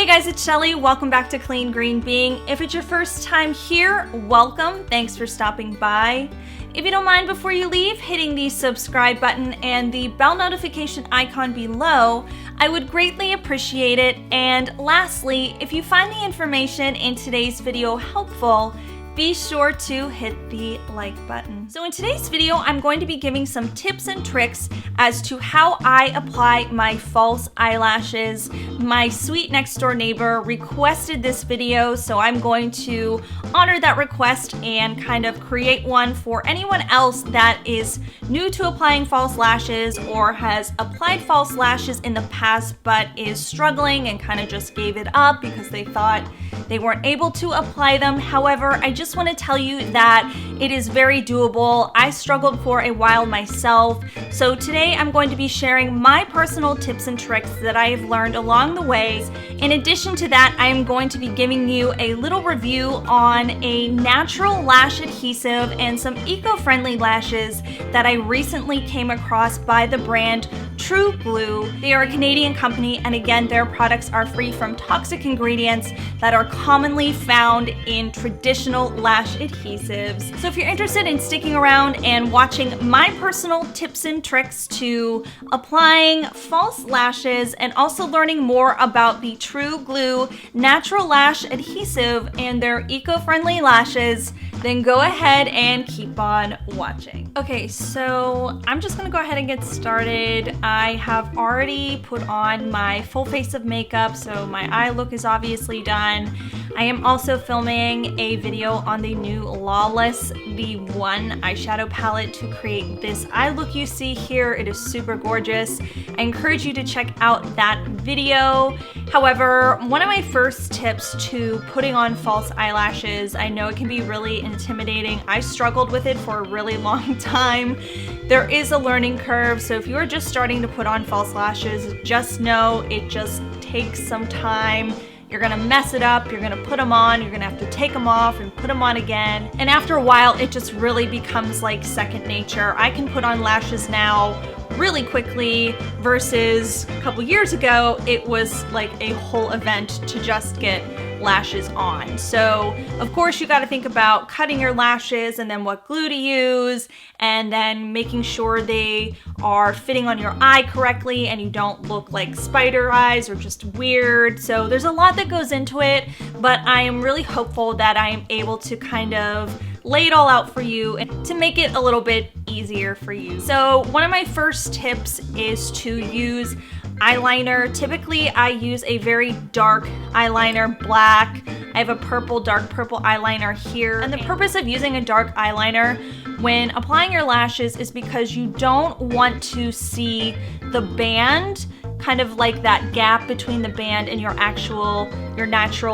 Hey guys, it's Shelley. Welcome back to Clean Green Being. If it's your first time here, welcome. Thanks for stopping by. If you don't mind, before you leave, hitting the subscribe button and the bell notification icon below, I would greatly appreciate it. And lastly, if you find the information in today's video helpful, be sure to hit the like button. So in today's video, I'm going to be giving some tips and tricks as to how I apply my false eyelashes. My sweet next door neighbor requested this video, so I'm going to honor that request and kind of create one for anyone else that is new to applying false lashes or has applied false lashes in the past but is struggling and kind of just gave it up because they thought they weren't able to apply them. However, I just want to tell you that it is very doable. I struggled for a while myself. So today I'm going to be sharing my personal tips and tricks that I have learned along the way. In addition to that, I am going to be giving you a little review on a natural lash adhesive and some eco-friendly lashes that I recently came across by the brand True Glue. They are a Canadian company, and again, their products are free from toxic ingredients that are commonly found in traditional lash adhesives. So if you're interested in sticking around and watching my personal tips and tricks to applying false lashes and also learning more about the True Glue natural lash adhesive and their eco-friendly lashes, then go ahead and keep on watching. Okay, so I'm just gonna go ahead and get started. I have already put on my full face of makeup, so my eye look is obviously done. I am also filming a video on the new Lawless V1 eyeshadow palette to create this eye look you see here. It is super gorgeous. I encourage you to check out that video. However, one of my first tips to putting on false eyelashes, I know it can be really intimidating. I struggled with it for a really long time. There is a learning curve, so if you're just starting to put on false lashes, just know it just takes some time. You're gonna mess it up, you're gonna put them on, you're gonna have to take them off and put them on again. And after a while, it just really becomes like second nature. I can put on lashes now really quickly versus a couple years ago, it was like a whole event to just get lashes on. So of course you got to think about cutting your lashes and then what glue to use and then making sure they are fitting on your eye correctly and you don't look like spider eyes or just weird. So there's a lot that goes into it, but I am really hopeful that I am able to kind of lay it all out for you and to make it a little bit easier for you. So one of my first tips is to use eyeliner. Typically I use a very dark eyeliner, black. I have a purple, dark purple eyeliner here. And the purpose of using a dark eyeliner when applying your lashes is because you don't want to see the band, kind of like that gap between the band and your natural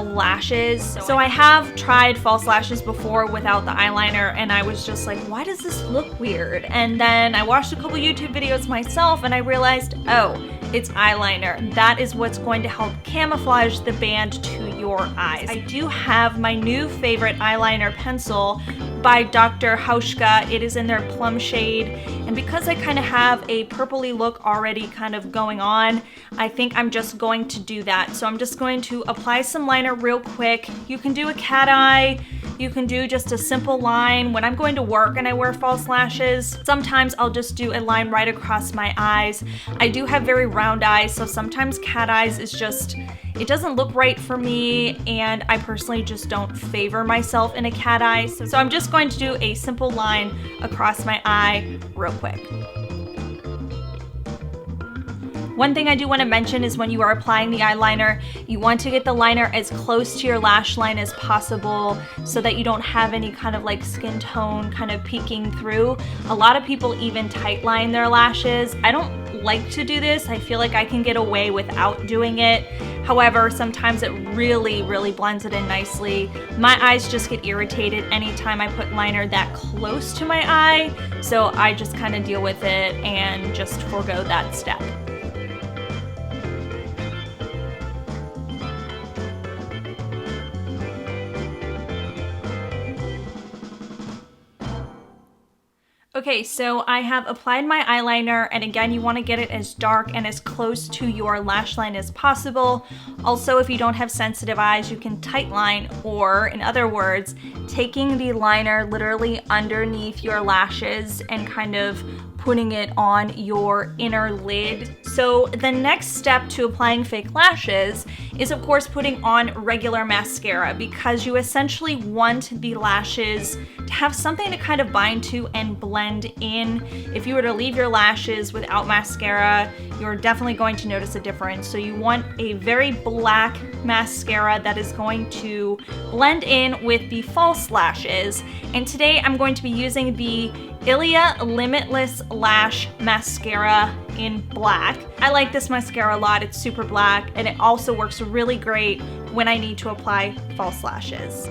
lashes. So I have tried false lashes before without the eyeliner and I was just like, why does this look weird? And then I watched a couple YouTube videos myself and I realized, oh, it's eyeliner. That is what's going to help camouflage the band to your eyes. I do have my new favorite eyeliner pencil by Dr. HAUSCHKA. It is in their plum shade, and because I kind of have a purpley look already kind of going on, I think I'm just going to do that. So I'm just going to apply some liner real quick. You can do a cat eye, you can do just a simple line. When I'm going to work and I wear false lashes, sometimes I'll just do a line right across my eyes. I do have very round eyes, so sometimes cat eyes is just, it doesn't look right for me, and I personally just don't favor myself in a cat eye. So I'm just going to do a simple line across my eye real quick. One thing I do want to mention is when you are applying the eyeliner, you want to get the liner as close to your lash line as possible so that you don't have any kind of like skin tone kind of peeking through. A lot of people even tight line their lashes. I don't like to do this. I feel like I can get away without doing it. However, sometimes it really, really blends it in nicely. My eyes just get irritated anytime I put liner that close to my eye, so I just kind of deal with it and just forego that step. Okay, so I have applied my eyeliner, and again, you want to get it as dark and as close to your lash line as possible. Also, if you don't have sensitive eyes, you can tight line, or in other words, taking the liner literally underneath your lashes and kind of putting it on your inner lid. So the next step to applying fake lashes is of course putting on regular mascara, because you essentially want the lashes to have something to kind of bind to and blend in. If you were to leave your lashes without mascara, you're definitely going to notice a difference. So you want a very black mascara that is going to blend in with the false lashes. And today I'm going to be using the ILIA Limitless Lash Mascara in black. I like this mascara a lot. It's super black, and it also works really great when I need to apply false lashes.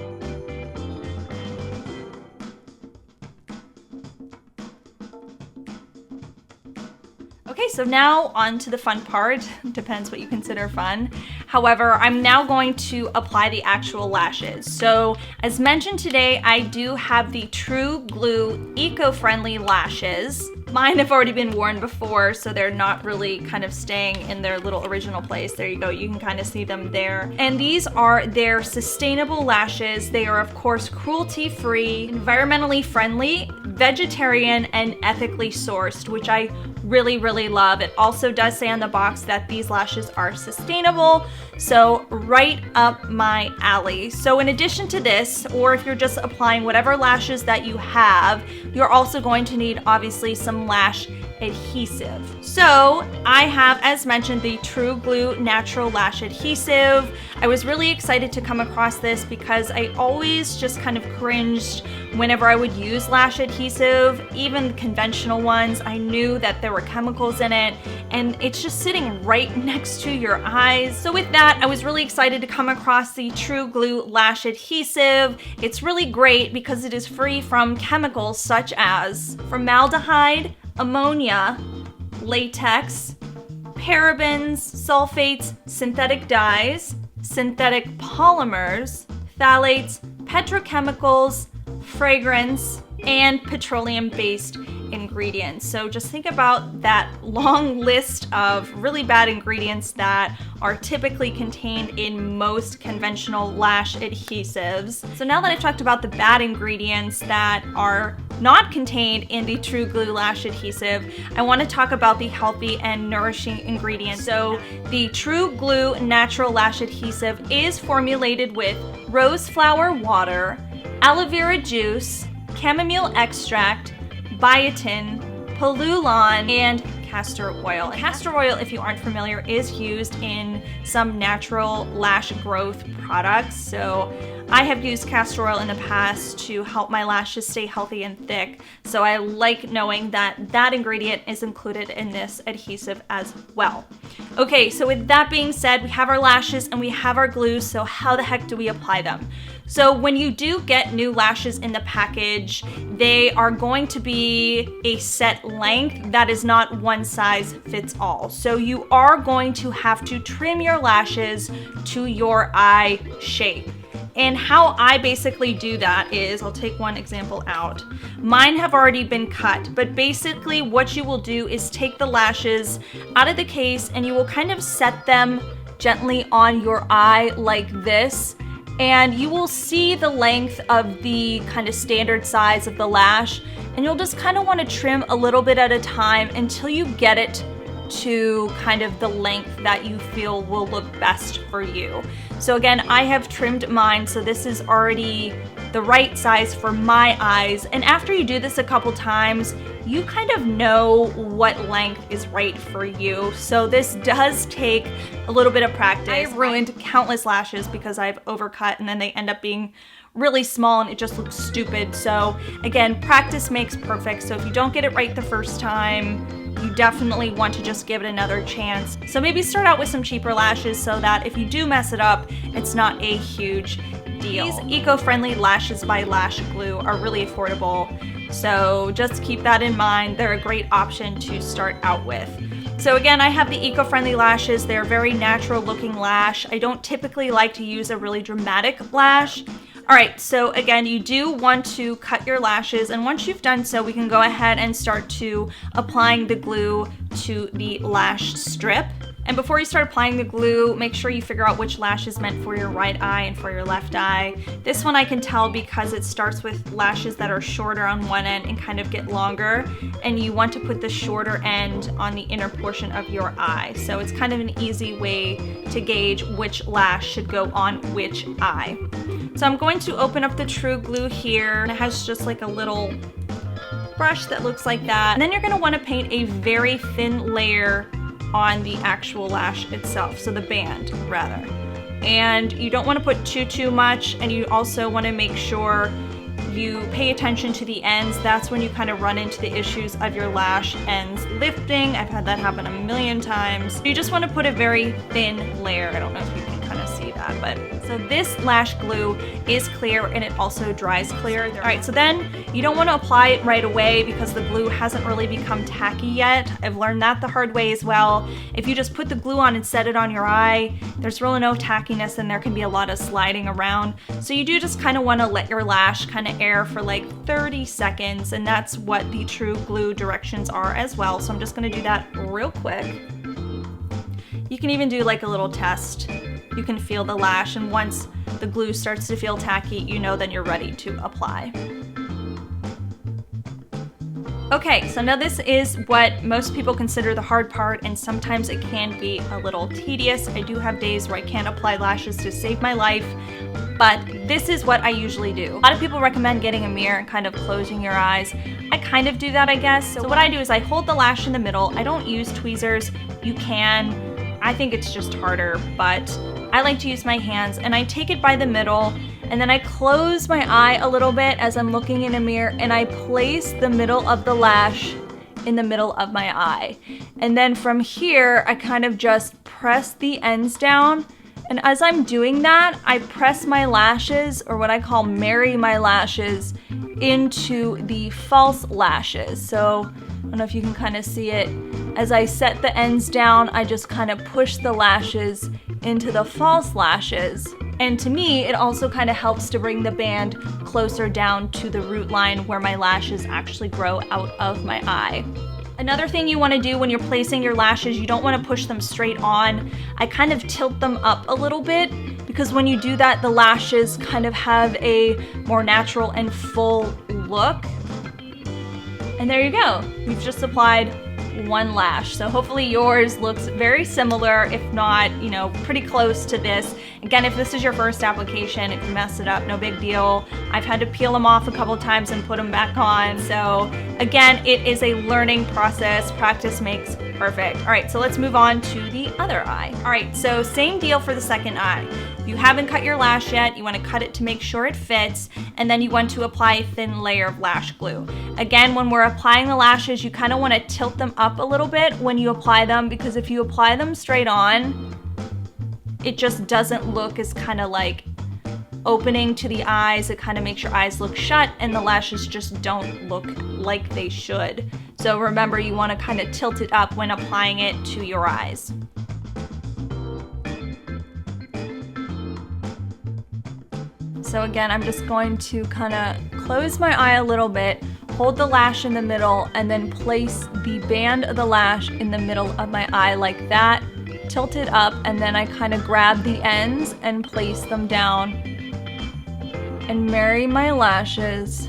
Okay, so now on to the fun part. Depends what you consider fun. However, I'm now going to apply the actual lashes. So as mentioned today, I do have the True Glue eco-friendly lashes. Mine have already been worn before, so they're not really kind of staying in their little original place. There you go, you can kind of see them there. And these are their sustainable lashes. They are of course cruelty-free, environmentally friendly, vegetarian, and ethically sourced, which I really love. It also does say on the box that these lashes are sustainable, so right up my alley. So in addition to this, or if you're just applying whatever lashes that you have, you're also going to need obviously some lash adhesive. So I have, as mentioned, the True Glue Natural Lash Adhesive. I was really excited to come across this because I always just kind of cringed whenever I would use lash adhesive, even conventional ones. I knew that there were chemicals in it, and it's just sitting right next to your eyes. So with that, I was really excited to come across the True Glue Lash Adhesive. It's really great because it is free from chemicals such as formaldehyde, ammonia, latex, parabens, sulfates, synthetic dyes, synthetic polymers, phthalates, petrochemicals, fragrance, and petroleum-based ingredients. So just think about that long list of really bad ingredients that are typically contained in most conventional lash adhesives. So now that I've talked about the bad ingredients that are not contained in the True Glue Lash Adhesive, I want to talk about the healthy and nourishing ingredients. So the True Glue Natural Lash Adhesive is formulated with rose flower water, aloe vera juice, chamomile extract, biotin, pullulan, and castor oil. Castor oil, if you aren't familiar, is used in some natural lash growth products. So I have used castor oil in the past to help my lashes stay healthy and thick. So I like knowing that that ingredient is included in this adhesive as well. Okay, so with that being said, we have our lashes and we have our glue. So how the heck do we apply them? So when you do get new lashes in the package, they are going to be a set length that is not one size fits all. So you are going to have to trim your lashes to your eye shape. And how I basically do that is, I'll take one example out. Mine have already been cut, but basically what you will do is take the lashes out of the case and you will kind of set them gently on your eye like this. And you will see the length of the kind of standard size of the lash, and you'll just kind of want to trim a little bit at a time until you get it to kind of the length that you feel will look best for you. So again, I have trimmed mine, so this is already the right size for my eyes. And after you do this a couple times, you kind of know what length is right for you. So this does take a little bit of practice. I've ruined countless lashes because I've overcut and then they end up being really small and it just looks stupid. So again, practice makes perfect. So if you don't get it right the first time, you definitely want to just give it another chance. So maybe start out with some cheaper lashes so that if you do mess it up, it's not a huge deal. These eco-friendly lashes by Lash Glue are really affordable. So just keep that in mind. They're a great option to start out with. So again, I have the eco-friendly lashes. They're very natural looking lash. I don't typically like to use a really dramatic lash. All right, so again, you do want to cut your lashes, and once you've done so, we can go ahead and start to applying the glue to the lash strip. And before you start applying the glue, make sure you figure out which lash is meant for your right eye and for your left eye. This one I can tell because it starts with lashes that are shorter on one end and kind of get longer, and you want to put the shorter end on the inner portion of your eye. So it's kind of an easy way to gauge which lash should go on which eye. So I'm going to open up the True Glue here, and it has just like a little brush that looks like that. And then you're gonna wanna paint a very thin layer on the actual lash itself, so the band rather. And you don't want to put too much, and you also want to make sure you pay attention to the ends. That's when you kind of run into the issues of your lash ends lifting. I've had that happen a million times. You just want to put a very thin layer. I don't know if you can kind of see that, but so this lash glue is clear and it also dries clear. All right, so then you don't want to apply it right away because the glue hasn't really become tacky yet. I've learned that the hard way as well. If you just put the glue on and set it on your eye, there's really no tackiness and there can be a lot of sliding around. So you do just kind of want to let your lash kind of air for like 30 seconds, and that's what the True Glue directions are as well. So I'm just going to do that real quick. You can even do like a little test. You can feel the lash, and once the glue starts to feel tacky, you know then you're ready to apply. Okay, so now this is what most people consider the hard part, and sometimes it can be a little tedious. I do have days where I can't apply lashes to save my life, but this is what I usually do. A lot of people recommend getting a mirror and kind of closing your eyes. I kind of do that, I guess. So what I do is I hold the lash in the middle. I don't use tweezers. You can. I think it's just harder, but I like to use my hands, and I take it by the middle, and then I close my eye a little bit as I'm looking in a mirror, and I place the middle of the lash in the middle of my eye. And then from here, I kind of just press the ends down, and as I'm doing that, I press my lashes, or what I call marry my lashes, into the false lashes. So I don't know if you can kind of see it. As I set the ends down, I just kind of push the lashes into the false lashes. And to me, it also kind of helps to bring the band closer down to the root line where my lashes actually grow out of my eye. Another thing you want to do when you're placing your lashes, you don't want to push them straight on. I kind of tilt them up a little bit, because when you do that, the lashes kind of have a more natural and full look. And there you go. We've just applied one lash. So hopefully yours looks very similar, if not, you know, pretty close to this. Again, if this is your first application, if you mess it up, no big deal. I've had to peel them off a couple times and put them back on. So again, it is a learning process. Practice makes perfect. All right, so let's move on to the other eye. All right, so same deal for the second eye. If you haven't cut your lash yet, you want to cut it to make sure it fits, and then you want to apply a thin layer of lash glue. Again, when we're applying the lashes, you kind of want to tilt them up a little bit when you apply them, because if you apply them straight on, it just doesn't look as kind of like opening to the eyes. It kind of makes your eyes look shut, and the lashes just don't look like they should. So remember, you want to kind of tilt it up when applying it to your eyes. So again, I'm just going to kind of close my eye a little bit, hold the lash in the middle, and then place the band of the lash in the middle of my eye like that, tilt it up, and then I kind of grab the ends and place them down and marry my lashes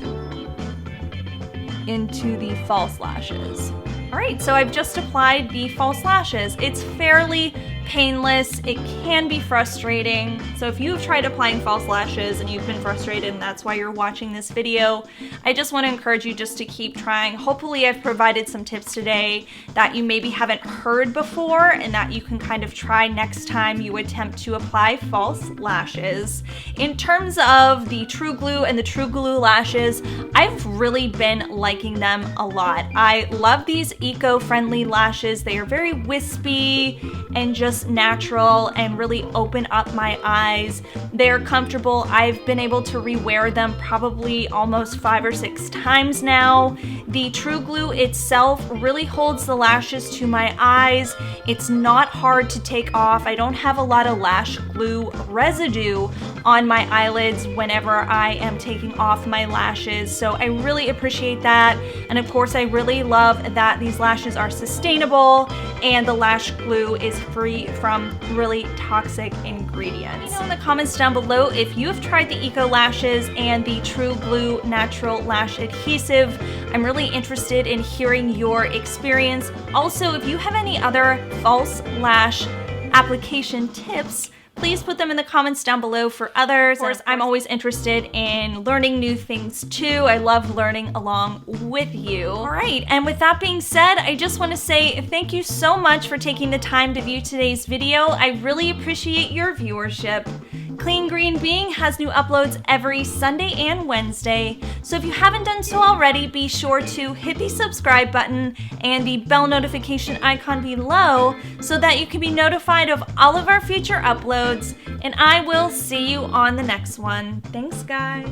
into the false lashes. All right, so I've just applied the false lashes. It's fairly painless. It can be frustrating. So if you've tried applying false lashes and you've been frustrated and that's why you're watching this video, I just want to encourage you just to keep trying. Hopefully I've provided some tips today that you maybe haven't heard before and that you can kind of try next time you attempt to apply false lashes. In terms of the True Glue and the True Glue lashes, I've really been liking them a lot. I love these eco-friendly lashes. They are very wispy and just natural and really open up my eyes. They're comfortable. I've been able to rewear them probably almost 5 or 6 times now. The True Glue itself really holds the lashes to my eyes. It's not hard to take off. I don't have a lot of lash glue residue on my eyelids whenever I am taking off my lashes. So I really appreciate that. And of course, I really love that these lashes are sustainable and the lash glue is free from really toxic ingredients. Let me know in the comments down below if you have tried the ECO-Lashes and the True Glue Natural Lash Adhesive. I'm really interested in hearing your experience. Also, if you have any other false lash application tips, please put them in the comments down below for others. Of course, I'm always interested in learning new things too. I love learning along with you. All right, and with that being said, I just want to say thank you so much for taking the time to view today's video. I really appreciate your viewership. Clean Green Being has new uploads every Sunday and Wednesday, so if you haven't done so already, be sure to hit the subscribe button and the bell notification icon below so that you can be notified of all of our future uploads, and I will see you on the next one. Thanks, guys.